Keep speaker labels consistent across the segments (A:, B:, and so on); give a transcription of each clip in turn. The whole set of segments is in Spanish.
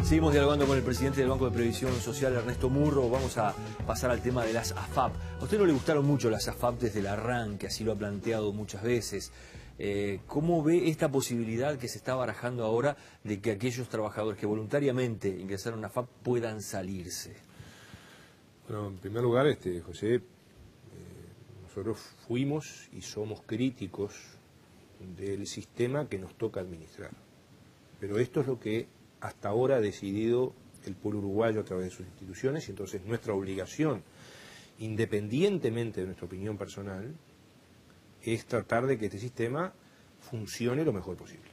A: Seguimos dialogando con el presidente del Banco de Previsión Social, Ernesto Murro. Vamos a pasar al tema de las AFAP. A usted no le gustaron mucho las AFAP desde el arranque, así lo ha planteado muchas veces. ¿Cómo ve esta posibilidad que se está barajando ahora de que aquellos trabajadores que voluntariamente ingresaron a AFAP puedan salirse?
B: Bueno, en primer lugar, José, nosotros fuimos y somos críticos del sistema que nos toca administrar. Pero esto es lo que hasta ahora ha decidido el pueblo uruguayo a través de sus instituciones, y entonces nuestra obligación, independientemente de nuestra opinión personal, es tratar de que este sistema funcione lo mejor posible.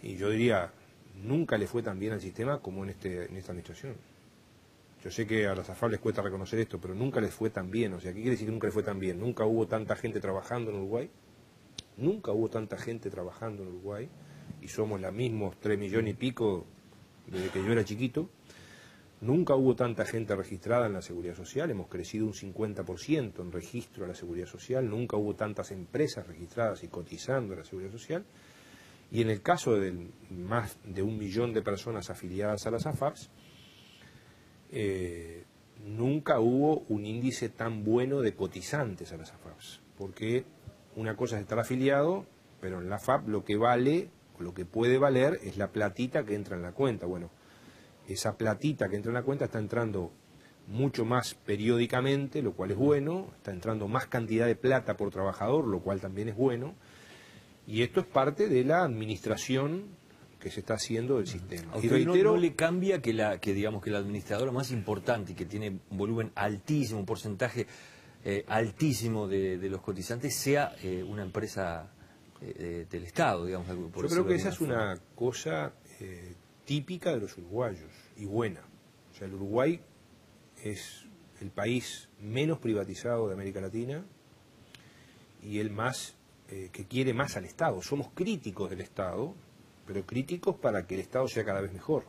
B: Y yo diría, nunca le fue tan bien al sistema como en esta administración. Yo sé que a las AFAP les cuesta reconocer esto, pero nunca les fue tan bien. O sea, ¿qué quiere decir que nunca les fue tan bien? Nunca hubo tanta gente trabajando en Uruguay, nunca hubo tanta gente trabajando en Uruguay, y somos los mismos 3 millones y pico desde que yo era chiquito. Nunca hubo tanta gente registrada en la Seguridad Social, hemos crecido un 50% en registro a la Seguridad Social, nunca hubo tantas empresas registradas y cotizando a la Seguridad Social, y en el caso de más de 1 millón de personas afiliadas a las AFAPs, nunca hubo un índice tan bueno de cotizantes a las AFAPs, porque una cosa es estar afiliado, pero en la AFAP lo que vale, o lo que puede valer, es la platita que entra en la cuenta. Bueno, esa platita que entra en la cuenta está entrando mucho más periódicamente, lo cual es bueno, está entrando más cantidad de plata por trabajador, lo cual también es bueno, y esto es parte de la administración que se está haciendo del sistema.
A: ¿A usted y reitero, no le cambia que digamos que la administradora más importante, que tiene un volumen altísimo, un porcentaje altísimo de los cotizantes, sea una empresa del Estado, digamos?
B: Yo creo que esa es una cosa típica de los uruguayos y buena. O sea, el Uruguay es el país menos privatizado de América Latina y el más que quiere más al Estado. Somos críticos del Estado, pero críticos para que el Estado sea cada vez mejor,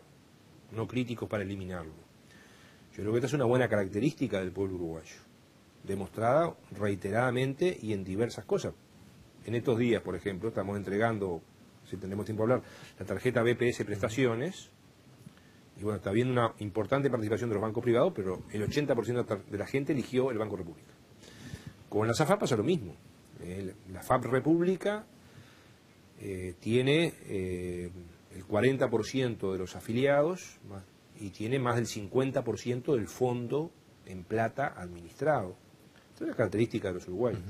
B: no críticos para eliminarlo. Yo creo que esta es una buena característica del pueblo uruguayo, demostrada reiteradamente y en diversas cosas. En estos días, por ejemplo, estamos entregando, si tenemos tiempo a hablar, la tarjeta BPS Prestaciones, y bueno, está habiendo una importante participación de los bancos privados, pero el 80% de la gente eligió el Banco República. Con la AFAP pasa lo mismo. La AFAP República tiene el 40% de los afiliados y tiene más del 50% del fondo en plata administrado. Esta es una característica de los uruguayos.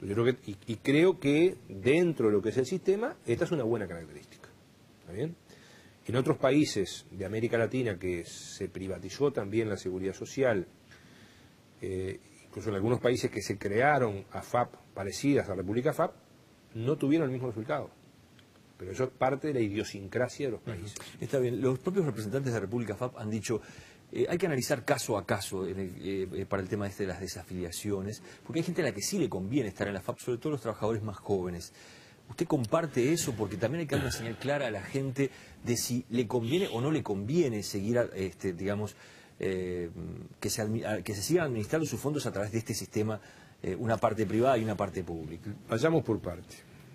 B: Yo creo creo que dentro de lo que es el sistema, esta es una buena característica. ¿Está bien? En otros países de América Latina que se privatizó también la seguridad social, incluso en algunos países que se crearon AFAP parecidas a la República AFAP, no tuvieron el mismo resultado. Pero eso es parte de la idiosincrasia de los países.
A: Está bien. Los propios representantes de la República AFAP han dicho hay que analizar caso a caso para el tema de las desafiliaciones, porque hay gente a la que sí le conviene estar en la AFAP, sobre todo los trabajadores más jóvenes. ¿Usted comparte eso? Porque también hay que dar una señal clara a la gente de si le conviene o no le conviene seguir, digamos, que se sigan administrando sus fondos a través de este sistema, una parte privada y una parte pública.
B: Vayamos por parte.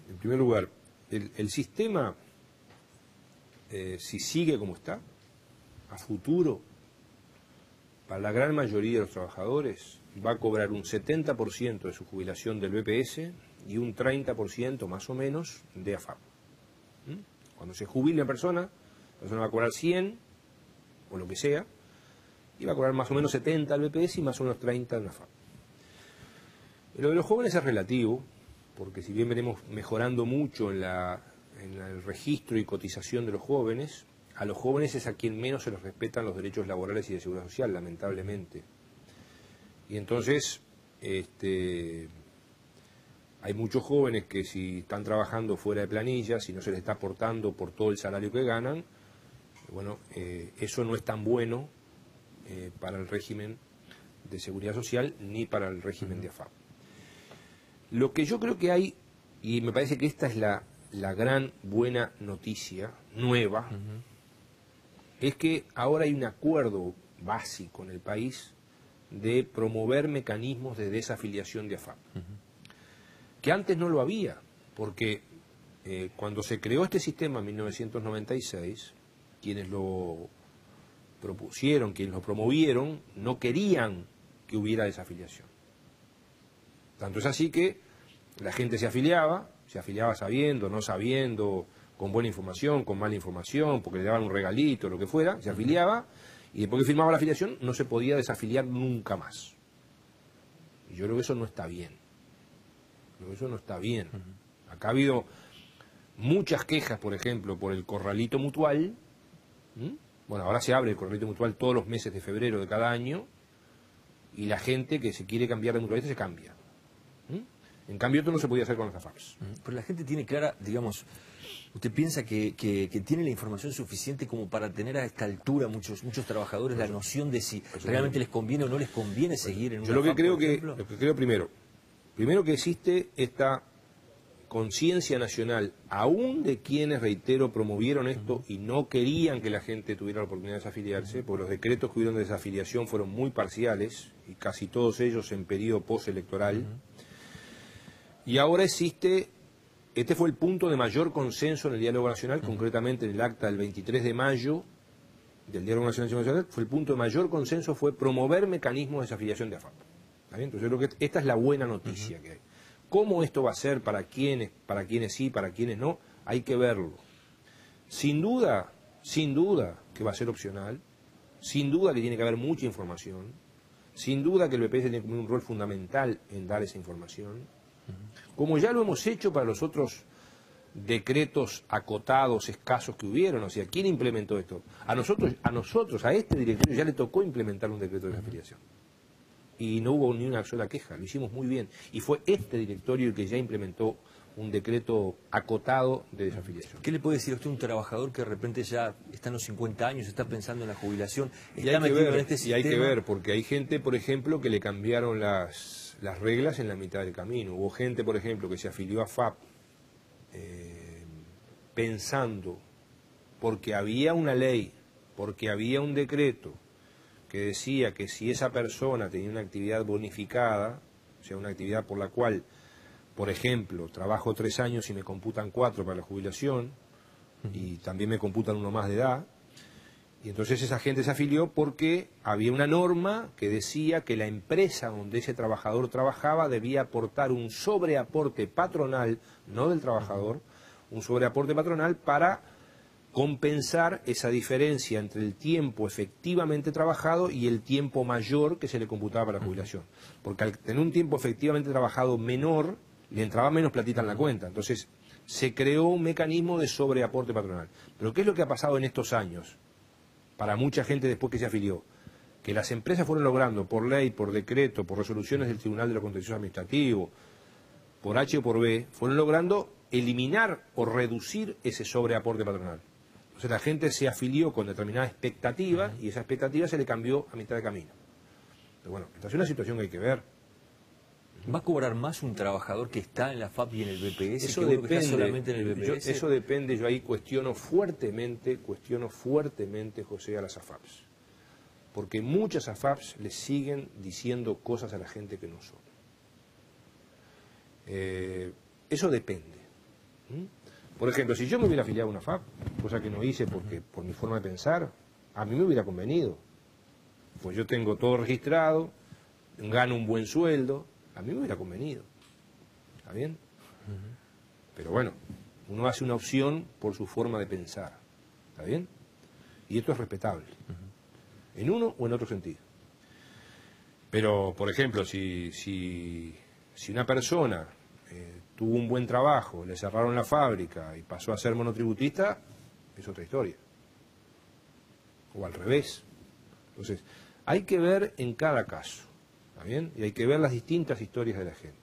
B: En primer lugar, el sistema, si sigue como está, a futuro, para la gran mayoría de los trabajadores, va a cobrar un 70% de su jubilación del BPS y un 30% más o menos de AFAP. Cuando se jubile la persona va a cobrar 100 o lo que sea, y va a cobrar más o menos 70 al BPS y más o menos 30 en AFAP. Lo de los jóvenes es relativo, porque si bien venimos mejorando mucho en el registro y cotización de los jóvenes, a los jóvenes es a quien menos se les respetan los derechos laborales y de seguridad social, lamentablemente. Y entonces, hay muchos jóvenes que si están trabajando fuera de planilla, si no se les está aportando por todo el salario que ganan, bueno, eso no es tan bueno para el régimen de seguridad social ni para el régimen de AFAP. Lo que yo creo que hay, y me parece que esta es la gran buena noticia nueva, es que ahora hay un acuerdo básico en el país de promover mecanismos de desafiliación de AFAP, que antes no lo había, porque cuando se creó este sistema en 1996, quienes lo propusieron, quienes lo promovieron, no querían que hubiera desafiliación. Tanto es así que la gente se afiliaba sabiendo, no sabiendo, con buena información, con mala información, porque le daban un regalito, lo que fuera, se afiliaba, y después que firmaba la afiliación no se podía desafiliar nunca más. Y yo creo que eso no está bien. Creo que eso no está bien. Acá ha habido muchas quejas, por ejemplo, por el corralito mutual. Bueno, ahora se abre el corralito mutual todos los meses de febrero de cada año, y la gente que se quiere cambiar de mutualista se cambia. En cambio, esto no se podía hacer con las AFAPs.
A: Pero la gente tiene clara, digamos, ¿usted piensa que tiene la información suficiente como para tener a esta altura muchos trabajadores la noción de si realmente les conviene o no les conviene seguir en una
B: Yo lo que
A: AFAP,
B: creo primero que existe esta conciencia nacional, aún de quienes, reitero, promovieron esto y no querían que la gente tuviera la oportunidad de desafiliarse, porque los decretos que hubieron de desafiliación fueron muy parciales, y casi todos ellos en periodo postelectoral. Y ahora existe, este fue el punto de mayor consenso en el diálogo nacional, concretamente en el acta del 23 de mayo del diálogo nacional, fue el punto de mayor consenso, fue promover mecanismos de desafiliación de AFAP. ¿Está bien? Entonces yo creo que esta es la buena noticia que hay. ¿Cómo esto va a ser para quienes sí, para quienes no? Hay que verlo. Sin duda que va a ser opcional, sin duda que tiene que haber mucha información, sin duda que el BPS tiene un rol fundamental en dar esa información, como ya lo hemos hecho para los otros decretos acotados, escasos que hubieron. O sea, ¿quién implementó esto? A nosotros, a este directorio ya le tocó implementar un decreto de desafiliación. Y no hubo ni una sola queja, lo hicimos muy bien. Y fue este directorio el que ya implementó un decreto acotado de desafiliación.
A: ¿Qué le puede decir a usted a un trabajador que de repente ya está en los 50 años, está pensando en la jubilación,
B: Y
A: está metido en este sistema?
B: hay que ver, porque hay gente, por ejemplo, que le cambiaron las reglas en la mitad del camino. Hubo gente, por ejemplo, que se afilió a FAP pensando, porque había una ley, porque había un decreto que decía que si esa persona tenía una actividad bonificada, o sea, una actividad por la cual, por ejemplo, trabajo 3 años y me computan 4 para la jubilación, y también me computan uno más de edad, y entonces esa gente se afilió porque había una norma que decía que la empresa donde ese trabajador trabajaba debía aportar un sobreaporte patronal, no del trabajador, un sobreaporte patronal para compensar esa diferencia entre el tiempo efectivamente trabajado y el tiempo mayor que se le computaba para la jubilación. Porque al tener un tiempo efectivamente trabajado menor, le entraba menos platita en la cuenta. Entonces se creó un mecanismo de sobreaporte patronal. Pero ¿qué es lo que ha pasado en estos años? Para mucha gente después que se afilió, que las empresas fueron logrando por ley, por decreto, por resoluciones del Tribunal de lo Contencioso Administrativo, por H o por B, fueron logrando eliminar o reducir ese sobreaporte patronal. Entonces la gente se afilió con determinada expectativa y esa expectativa se le cambió a mitad de camino. Pero bueno, esta es una situación que hay que ver.
A: ¿Va a cobrar más un trabajador que está en la FAP y en el BPS
B: Eso
A: que uno
B: depende,
A: que está solamente en el BPS?
B: eso depende, yo ahí cuestiono fuertemente, José, a las AFAPs. Porque muchas AFAPs le siguen diciendo cosas a la gente que no son. Eso depende. Por ejemplo, si yo me hubiera afiliado a una FAP, cosa que no hice porque por mi forma de pensar, a mí me hubiera convenido. Pues yo tengo todo registrado, gano un buen sueldo, a mí me hubiera convenido. ¿Está bien? Pero bueno, uno hace una opción por su forma de pensar. ¿Está bien? Y esto es respetable. En uno o en otro sentido. Pero, por ejemplo, si una persona tuvo un buen trabajo, le cerraron la fábrica y pasó a ser monotributista, es otra historia. O al revés. Entonces, hay que ver en cada caso, ¿está bien? Y hay que ver las distintas historias de la gente.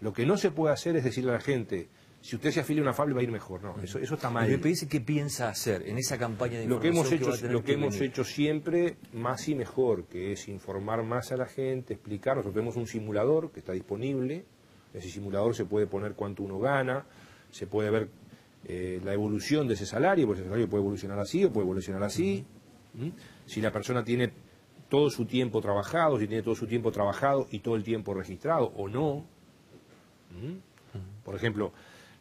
B: Lo que no se puede hacer es decirle a la gente, si usted se afilia a una FAP le va a ir mejor. No, eso está mal.
A: ¿El BPS qué piensa hacer en esa campaña de
B: Lo que
A: información
B: hemos hecho siempre, más y mejor, que es informar más a la gente, explicar. Nosotros tenemos un simulador que está disponible. Ese simulador se puede poner cuánto uno gana, se puede ver la evolución de ese salario, porque ese salario puede evolucionar así o puede evolucionar así. Si la persona tiene todo su tiempo trabajado, si tiene todo su tiempo trabajado y todo el tiempo registrado o no. Por ejemplo,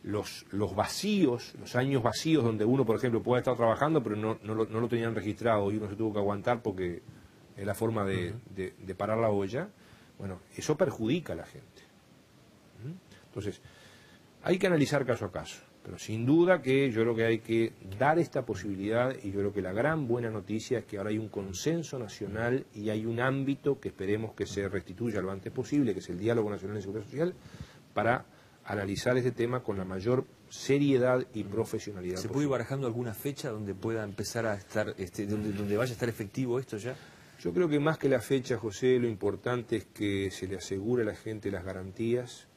B: los vacíos, los años vacíos donde uno, por ejemplo, puede estar trabajando pero no lo tenían registrado y uno se tuvo que aguantar porque es la forma de parar la olla, bueno, eso perjudica a la gente. Entonces, hay que analizar caso a caso, pero sin duda que yo creo que hay que dar esta posibilidad y yo creo que la gran buena noticia es que ahora hay un consenso nacional y hay un ámbito que esperemos que se restituya lo antes posible, que es el Diálogo Nacional de Seguridad Social, para analizar este tema con la mayor seriedad y profesionalidad.
A: ¿Se puede ir barajando alguna fecha donde pueda empezar a estar, donde vaya a estar efectivo esto ya?
B: Yo creo que más que la fecha, José, lo importante es que se le asegure a la gente las garantías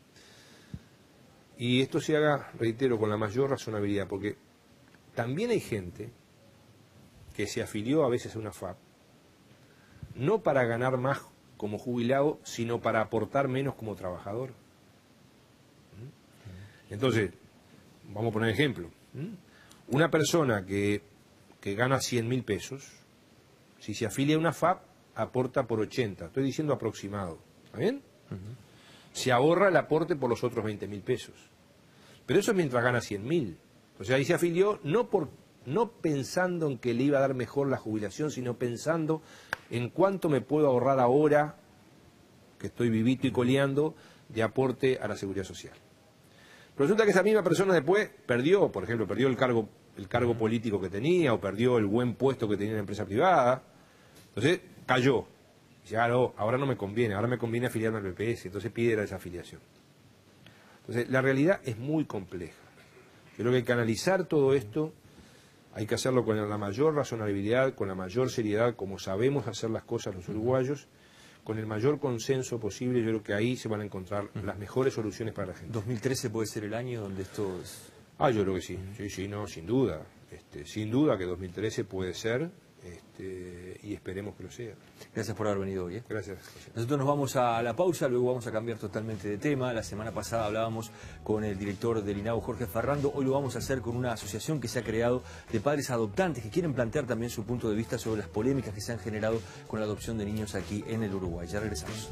B: y esto se haga, reitero, con la mayor razonabilidad, porque también hay gente que se afilió a veces a una FAP, no para ganar más como jubilado, sino para aportar menos como trabajador. Entonces, vamos a poner ejemplo. Una persona que gana 100.000 pesos, si se afilia a una FAP, aporta por 80. Estoy diciendo aproximado. ¿Está bien? Se ahorra el aporte por los otros 20.000 pesos. Pero eso es mientras gana 100.000. O sea, ahí se afilió no pensando en que le iba a dar mejor la jubilación, sino pensando en cuánto me puedo ahorrar ahora, que estoy vivito y coleando, de aporte a la seguridad social. Pero resulta que esa misma persona después perdió, por ejemplo, perdió el cargo político que tenía o perdió el buen puesto que tenía en la empresa privada. Entonces cayó. Dice, no, ahora no me conviene, ahora me conviene afiliarme al BPS. Entonces pide la desafiliación. Entonces la realidad es muy compleja. Yo creo que hay que analizar todo esto, hay que hacerlo con la mayor razonabilidad, con la mayor seriedad, como sabemos hacer las cosas los uruguayos, con el mayor consenso posible. Yo creo que ahí se van a encontrar las mejores soluciones para la gente.
A: ¿2013 puede ser el año donde esto es...?
B: Yo creo que sí, sí, no, sin duda. Sin duda que 2013 puede ser, y esperemos que lo sea.
A: Gracias por haber venido hoy.
B: Gracias, José.
A: Nosotros nos vamos a la pausa, luego vamos a cambiar totalmente de tema. La semana pasada hablábamos con el director del INAU, Jorge Ferrando. Hoy lo vamos a hacer con una asociación que se ha creado de padres adoptantes que quieren plantear también su punto de vista sobre las polémicas que se han generado con la adopción de niños aquí en el Uruguay. Ya regresamos.